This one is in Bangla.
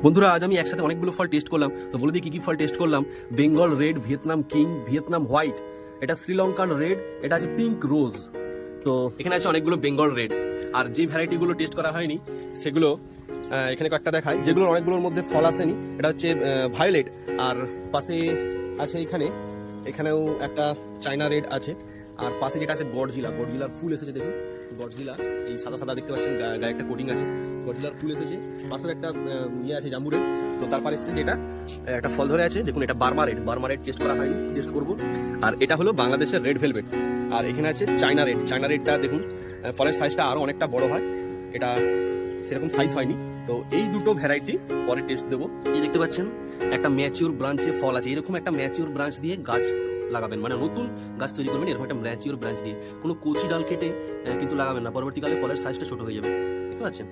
বন্ধুরা, আজ আমি একসাথে অনেকগুলো ফল টেস্ট করলাম। তো বলে দিই কি কি ফল টেস্ট করলাম। Bengal red, Vietnam king, Vietnam white, এটা শ্রীলঙ্কান রেড, এটা আছে পিঙ্ক রোজ। তো এখানে আছে অনেকগুলো বেঙ্গল রেড। আর যে ভ্যারাইটিগুলো টেস্ট করা হয়নি সেগুলো এখানে কয়েকটা দেখায়, যেগুলো অনেকগুলোর মধ্যে ফল আসেনি। এটা হচ্ছে ভায়োলেট। আর পাশে আছে এখানেও একটা চায়না রেড আছে। আর পাশে যেটা আছে গডজিলা, গডজিলার ফুল এসেছে দেখুন। গডজিলা এই সাদা সাদা দেখতে পাচ্ছেন, গায়ে একটা কোটিং আছে, গডজিলার ফুল এসেছে। পাশেও একটা ইয়ে আছে জাম্বুরের। তো তারপর এসেছে যেটা একটা ফল ধরে আছে দেখুন, এটা Burma red. Burma red test করা হয়নি, টেস্ট করবো। আর এটা হলো বাংলাদেশের রেড ভেলভেট। আর এখানে আছে চায়না রেড। চায়না রেডটা দেখুন, ফলের সাইজটা আরো অনেকটা বড় হয়, এটা সেরকম সাইজ হয়নি। তো এই দুটো ভ্যারাইটি পরে টেস্ট দেবো। এই দেখতে পাচ্ছেন একটা ম্যাচিওর ব্রাঞ্চে ফল আছে। এরকম একটা ম্যাচিওর ব্রাঞ্চ দিয়ে গাছ লাগাবেন, মানে নতুন গাছ তৈরি করবেন এরকম একটা ম্যাচিওর ব্রাঞ্চ দিয়ে। কোনো কচি ডাল কেটে কিন্তু লাগাবেন না, পরবর্তীকালে ফলের সাইজটা ছোট হয়ে যাবে। দেখতে পাচ্ছেন।